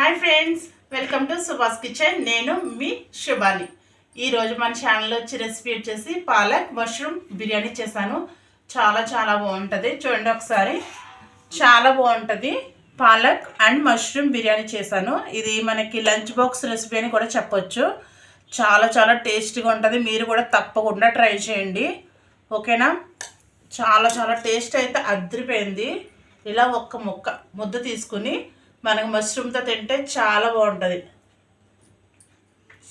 Hi friends, welcome to Subhash kitchen. నేను మీ శుభాని. ఈరోజు మన ఛానల్లో వచ్చి రెసిపీ వచ్చేసి పాలక్ మష్రూమ్ బిర్యానీ చేశాను. చాలా బాగుంటుంది. చూడండి ఒకసారి, చాలా బాగుంటుంది. పాలక్ అండ్ మష్రూమ్ బిర్యానీ చేశాను. ఇది మనకి లంచ్ బాక్స్ రెసిపీ అని కూడా చెప్పొచ్చు. చాలా టేస్టీగా ఉంటుంది. మీరు కూడా తప్పకుండా ట్రై చేయండి, ఓకేనా? చాలా టేస్ట్ అయితే అదిరిపోయింది. ఇలా ఒక్క ముద్ద తీసుకుని మనకు మష్రూమ్తో తింటే చాలా బాగుంటుంది.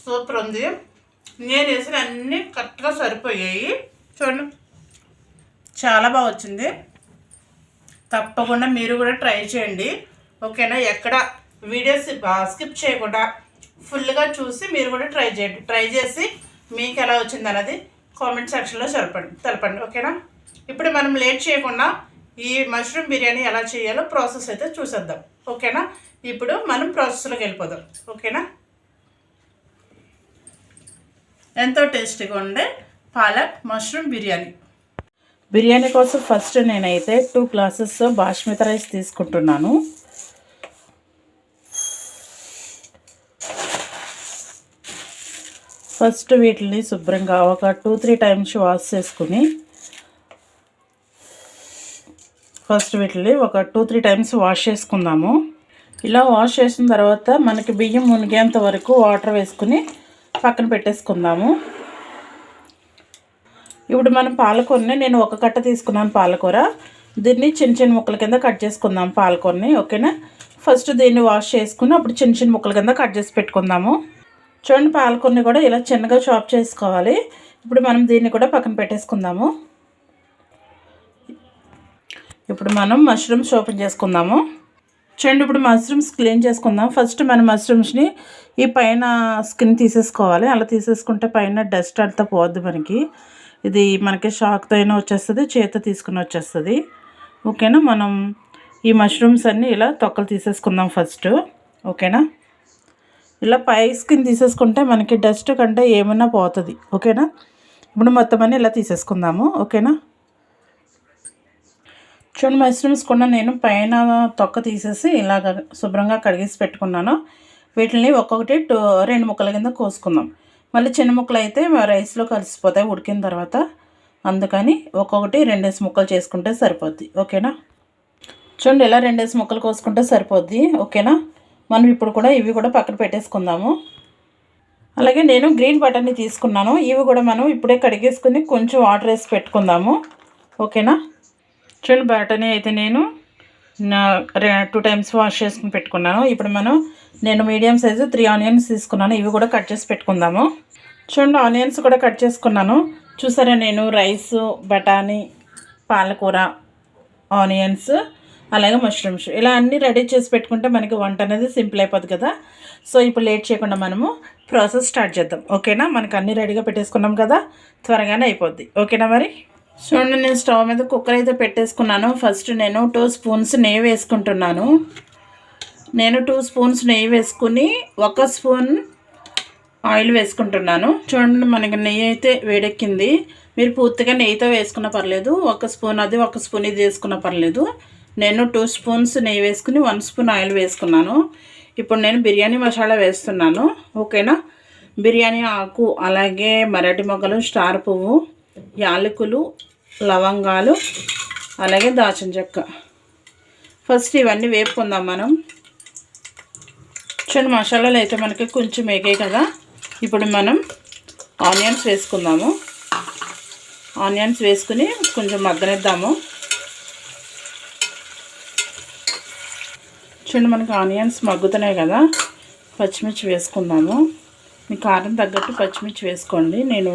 సూపర్ ఉంది. నేను వేసిన అన్నీ కరెక్ట్గా సరిపోయాయి. చూడండి, చాలా బాగా వచ్చింది. తప్పకుండా మీరు కూడా ట్రై చేయండి, ఓకేనా? ఎక్కడ వీడియోస్ స్కిప్ చేయకుండా ఫుల్గా చూసి మీరు కూడా ట్రై చేయండి. ట్రై చేసి మీకు ఎలా వచ్చింది అన్నది కామెంట్ సెక్షన్లో తెలపండి, ఓకేనా? ఇప్పుడు మనం లేట్ చేయకుండా ఈ మష్రూమ్ బిర్యానీ ఎలా చేయాలో ప్రాసెస్ అయితే చూసేద్దాం, ఓకేనా? ఇప్పుడు మనం ప్రాసెస్లోకి వెళ్ళిపోదాం, ఓకేనా? ఎంతో టేస్టీగా ఉండే పాలక్ మష్రూమ్ బిర్యానీ కోసం ఫస్ట్ నేనైతే 2 గ్లాసెస్ బాస్మతి రైస్ తీసుకుంటున్నాను. ఫస్ట్ వీటిని శుభ్రంగా ఒక 2-3 టైమ్స్ వాష్ చేసుకుని వాష్ చేసుకుందాము. ఇలా వాష్ చేసిన తర్వాత మనకి బియ్యం మునిగేంత వరకు వాటర్ వేసుకుని పక్కన పెట్టేసుకుందాము. ఇప్పుడు మనం పాలకూరని, నేను ఒక కట్ట తీసుకున్నాను పాలకూర. దీన్ని చిన్న ముక్కల కింద కట్ చేసుకుందాం పాలకూరని, ఓకేనా? ఫస్ట్ దీన్ని వాష్ చేసుకుని అప్పుడు చిన్న ముక్కల కింద కట్ చేసి పెట్టుకుందాము. చూడండి, పాలకూరని కూడా ఇలా చిన్నగా చాప్ చేసుకోవాలి. ఇప్పుడు మనం దీన్ని కూడా పక్కన పెట్టేసుకుందాము. ఇప్పుడు మనం మష్రూమ్స్ ఓపెన్ చేసుకుందాము. చూడండి, ఇప్పుడు మష్రూమ్స్ క్లీన్ చేసుకుందాం. ఫస్ట్ మనం మష్రూమ్స్ని ఈ పైన స్కిన్ తీసేసుకోవాలి. అలా తీసేసుకుంటే పైన డస్ట్ అంతా పోద్ది మనకి. ఇది మనకి షాక్తో అయినా వచ్చేస్తుంది, చేత తీసుకుని వచ్చేస్తుంది, ఓకేనా? మనం ఈ మష్రూమ్స్ అన్నీ ఇలా తొక్కలు తీసేసుకుందాం ఫస్ట్, ఓకేనా? ఇలా పై స్కిన్ తీసేసుకుంటే మనకి డస్ట్ కంటే ఏమైనా పోతుంది, ఓకేనా? ఇప్పుడు మొత్తం అన్నీ ఇలా తీసేసుకుందాము, ఓకేనా? చూడండి, మష్రూమ్స్ కూడా నేను పైన తొక్క తీసేసి ఇలాగ శుభ్రంగా కడిగేసి పెట్టుకున్నాను. వీటిని ఒక్కొక్కటి 2 ముక్కల కింద కోసుకుందాం. మళ్ళీ చిన్న ముక్కలు అయితే రైస్లో కలిసిపోతాయి ఉడికిన తర్వాత. అందుకని ఒక్కొక్కటి 2 ముక్కలు చేసుకుంటే సరిపోద్ది, ఓకేనా? చూడండి, ఇలా 2 ముక్కలు కోసుకుంటే సరిపోద్ది, ఓకేనా? మనం ఇప్పుడు కూడా ఇవి కూడా పక్కన పెట్టేసుకుందాము. అలాగే నేను గ్రీన్ బటానీ తీసుకున్నాను. ఇవి కూడా మనం ఇప్పుడే కడిగేసుకుని కొంచెం వాటర్ వేసి పెట్టుకుందాము, ఓకేనా? చూడండి, బటానీ అయితే నేను 2 టైమ్స్ వాష్ చేసుకుని పెట్టుకున్నాను. ఇప్పుడు నేను మీడియం సైజు 3 ఆనియన్స్ తీసుకున్నాను. ఇవి కూడా కట్ చేసి పెట్టుకుందాము. చూడండి, ఆనియన్స్ కూడా కట్ చేసుకున్నాను. చూసారా, నేను రైస్, బఠానీ, పాలకూర, ఆనియన్స్, అలాగే మష్రూమ్స్ ఇలా అన్నీ రెడీ చేసి పెట్టుకుంటే మనకి వంట అనేది సింపుల్ అయిపోద్ది కదా. సో ఇప్పుడు లేట్ చేయకుండా మనము ప్రాసెస్ స్టార్ట్ చేద్దాం, ఓకేనా? మనకు అన్నీ రెడీగా పెట్టేసుకున్నాం కదా, త్వరగానే అయిపోద్ది, ఓకేనా? మరి చూడండి, నేను స్టవ్ మీద కుక్కర్ అయితే పెట్టేసుకున్నాను. ఫస్ట్ నేను 2 స్పూన్స్ నెయ్యి వేసుకుంటున్నాను. నేను 2 స్పూన్స్ నెయ్యి వేసుకుని 1 స్పూన్ ఆయిల్ వేసుకుంటున్నాను. చూడండి, మనకి నెయ్యి అయితే వేడెక్కింది. మీరు పూర్తిగా నెయ్యితో వేసుకున్న పర్లేదు, 1 స్పూన్ అది 1 స్పూన్ ఇది వేసుకున్న పర్లేదు. నేను 2 స్పూన్స్ నెయ్యి వేసుకుని 1 స్పూన్ ఆయిల్ వేసుకున్నాను. ఇప్పుడు నేను బిర్యానీ మసాలా వేస్తున్నాను, ఓకేనా? బిర్యానీ ఆకు, అలాగే మరాఠీ మొగ్గలు, స్టార్ పువ్వు, యాలకులు, లవంగాలు, అలాగే దాల్చిన చెక్క. ఫస్ట్ ఇవన్నీ వేపుకుందాం మనం. చూడండి, మసాలాలు అయితే మనకి కొంచెం వేగాయి కదా. ఇప్పుడు మనం ఆనియన్స్ వేసుకుందాము. ఆనియన్స్ వేసుకుని కొంచెం మగ్గనిద్దాము. చూడండి, మనకి ఆనియన్స్ మగ్గుతున్నాయి కదా. పచ్చిమిర్చి వేసుకుందాము. మీ కారం తగ్గట్టు పచ్చిమిర్చి వేసుకోండి. నేను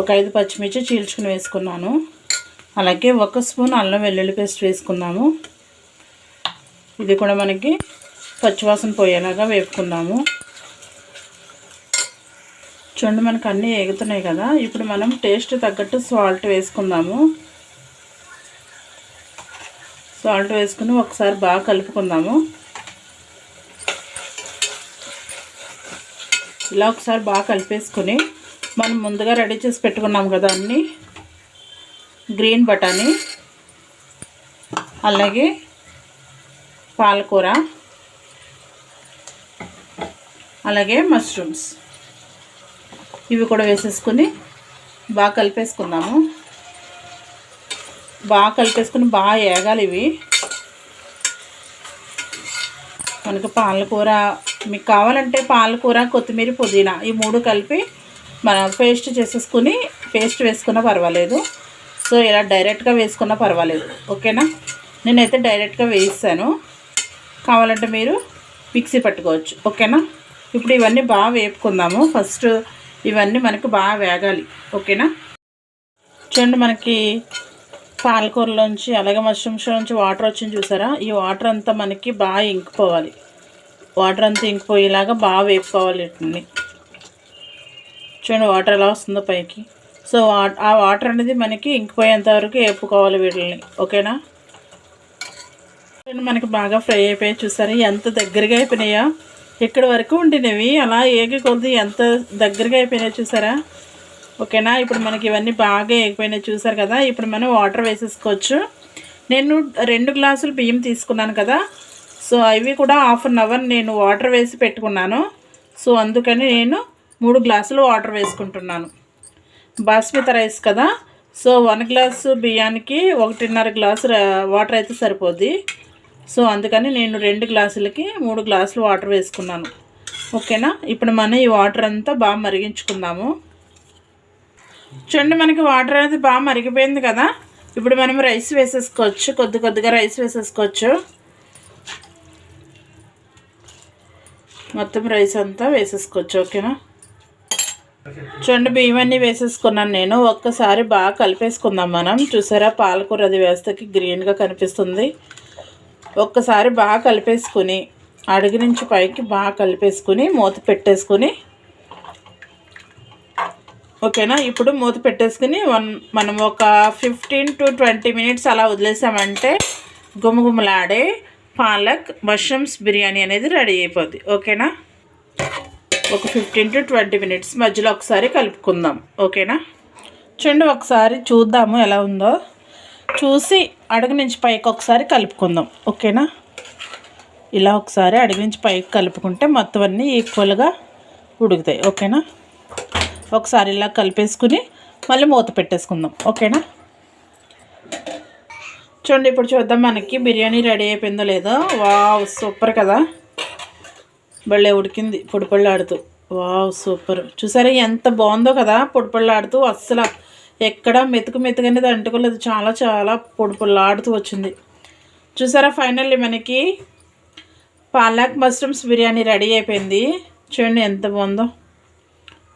ఒక 5 పచ్చిమిర్చి చీల్చుకుని వేసుకున్నాను. అలాగే 1 స్పూన్ అల్లం వెల్లుల్లి పేస్ట్ వేసుకుందాము. ఇది కూడా మనకి పచ్చివాసన పోయేలాగా వేపుకుందాము. చూడండి, మనకు అన్నీ ఎగుతున్నాయి కదా. ఇప్పుడు మనం టేస్ట్ తగ్గట్టు సాల్ట్ వేసుకుందాము. సాల్ట్ వేసుకుని ఒకసారి బాగా కలుపుకుందాము. ఇలా ఒకసారి బాగా కలిపేసుకుని మనం ముందుగా రెడీ చేసి పెట్టుకున్నాం కదా అన్నీ, గ్రీన్ బటానీ, అలాగే పాలకూర, అలాగే మష్రూమ్స్ ఇవి కూడా వేసేసుకుని బాగా కలిపేసుకుందాము. బాగా ఏగాలి ఇవి. మనకు పాలకూర మీకు కావాలంటే పాలకూర, కొత్తిమీర, పుదీనా ఈ 3 కలిపి మనం పేస్ట్ వేసుకున్నా పర్వాలేదు. సో ఇలా డైరెక్ట్గా వేసుకున్నా పర్వాలేదు. ఓకేనా, నేనైతే డైరెక్ట్గా వేయిస్తాను. కావాలంటే మీరు మిక్సీ పట్టుకోవచ్చు. ఓకేనా, ఇప్పుడు ఇవన్నీ బాగా వేపుకుందాము. ఫస్ట్ ఇవన్నీ మనకు బాగా వేగాలి. ఓకేనా, చూడండి మనకి పాలకూరలోంచి అలాగే మష్రూమ్స్లోంచి వాటర్ వచ్చింది చూసారా. ఈ వాటర్ అంతా మనకి బాగా ఇంకిపోవాలి. వాటర్ అంతా ఇంకిపోయేలాగా బాగా వేపుకోవాలి వీటిని. చూడండి వాటర్ ఎలా వస్తుందో పైకి. సో ఆ వాటర్ అనేది మనకి ఇంకిపోయేంత వరకు వేపుకోవాలి వీటిని. ఓకేనా, మనకి బాగా ఫ్రై అయిపోయి చూసారా ఎంత దగ్గరగా అయిపోయినాయో. ఇక్కడ వరకు ఉండినవి అలా ఏగి కొద్ది ఎంత దగ్గరగా అయిపోయినాయి చూసారా. ఓకేనా, ఇప్పుడు మనకి ఇవన్నీ బాగా ఏగిపోయినాయి చూసారు కదా. ఇప్పుడు మనం వాటర్ వేసేసుకోవచ్చు. నేను 2 గ్లాసులు బియ్యం తీసుకున్నాను కదా. సో అవి కూడా ½ అన్ అవర్ నేను వాటర్ వేసి పెట్టుకున్నాను. సో అందుకని నేను 3 గ్లాసులు వాటర్ వేసుకుంటున్నాను. బాస్మతి రైస్ కదా. సో 1 గ్లాసు బియ్యానికి 1.5 గ్లాసు వాటర్ అయితే సరిపోద్ది. సో అందుకని నేను 2 గ్లాసులకి 3 గ్లాసులు వాటర్ వేసుకున్నాను. ఓకేనా, ఇప్పుడు మనం ఈ వాటర్ అంతా బాగా మరిగించుకుందాము. చూడండి మనకి వాటర్ అనేది బాగా మరిగిపోయింది కదా. ఇప్పుడు మనం రైస్ వేసేసుకోవచ్చు. కొద్దిగా రైస్ వేసేసుకోవచ్చు. మొత్తం రైస్ అంతా వేసేసుకోవచ్చు. ఓకేనా, చూడండి బియ్యం అన్నీ వేసేసుకున్నాను నేను. ఒక్కసారి బాగా కలిపేసుకుందాం మనం. చూసారా పాలకూర అది వేస్తేకి గ్రీన్గా కనిపిస్తుంది. ఒక్కసారి బాగా కలిపేసుకుని అడుగు నుంచి పైకి బాగా కలిపేసుకుని మూత పెట్టేసుకుని. ఓకేనా, ఇప్పుడు మూత పెట్టేసుకుని మనం ఒక 15 to 20 మినిట్స్ అలా వదిలేసామంటే గుమగుమలాడే పాలక్ మష్రూమ్స్ బిర్యానీ అనేది రెడీ అయిపోద్ది. ఓకేనా, ఒక 15 to 20 మినిట్స్ మధ్యలో ఒకసారి కలుపుకుందాం. ఓకేనా, చూడండి ఒకసారి చూద్దాము ఎలా ఉందో. చూసి అడుగు నుంచి పైకి ఒకసారి కలుపుకుందాం. ఓకేనా, ఇలా ఒకసారి అడుగు నుంచి పైకి కలుపుకుంటే మొత్తం అన్నీ ఈక్వల్గా ఉడుకుతాయి. ఓకేనా, ఒకసారి ఇలా కలిపేసుకుని మళ్ళీ మూత పెట్టేసుకుందాం. ఓకేనా, చూడండి ఇప్పుడు చూద్దాం మనకి బిర్యానీ రెడీ అయిపోయిందో లేదో. వావ్ సూపర్ కదా, భలే ఉడికింది పొడిపళ్ళాడుతూ. వావ్ సూపర్, చూసారా ఎంత బాగుందో కదా. పొడిపళ్ళాడుతూ అస్సలు ఎక్కడ మెతుకు అనేది అంటుకోలేదు. చాలా పొడిపళ్ళాడుతూ వచ్చింది చూసారా. ఫైనల్లీ మనకి పాలక్ మష్రూమ్స్ బిర్యానీ రెడీ అయిపోయింది. చూడండి ఎంత బాగుందో.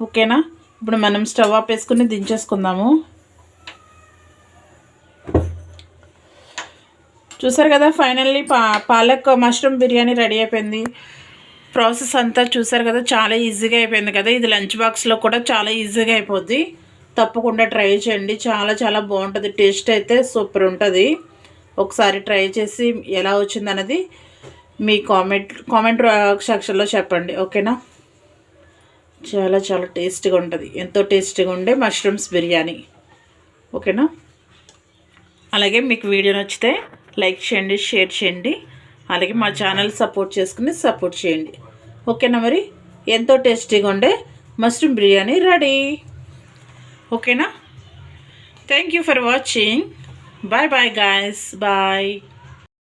ఓకేనా, ఇప్పుడు మనం స్టవ్ ఆఫ్ వేసుకుని దించేసుకుందాము. చూసారు కదా finally palak mushroom biryani ready అయిపోయింది. ప్రాసెస్ అంతా చూసారు కదా, చాలా ఈజీగా అయిపోయింది కదా. ఇది లంచ్ బాక్స్లో కూడా చాలా ఈజీగా అయిపోద్ది. తప్పకుండా ట్రై చేయండి, చాలా బాగుంటుంది. టేస్ట్ అయితే సూపర్ ఉంటుంది. ఒకసారి ట్రై చేసి ఎలా వచ్చిందన్నది మీ కామెంట్ సెక్షన్లో చెప్పండి. ఓకేనా, చాలా టేస్టీగా ఉంటుంది. ఎంతో టేస్టీగా ఉండే మష్రూమ్స్ బిర్యానీ. ఓకేనా, అలాగే మీకు వీడియో నచ్చితే లైక్ చేయండి, షేర్ చేయండి. అలాగే మా ఛానల్ సపోర్ట్ చేయండి. ఓకేనా, మరి ఎంతో టేస్టీగా ఉండే మష్రూమ్ బిర్యానీ రెడీ. ఓకేనా, thank you for watching. Bye guys, bye.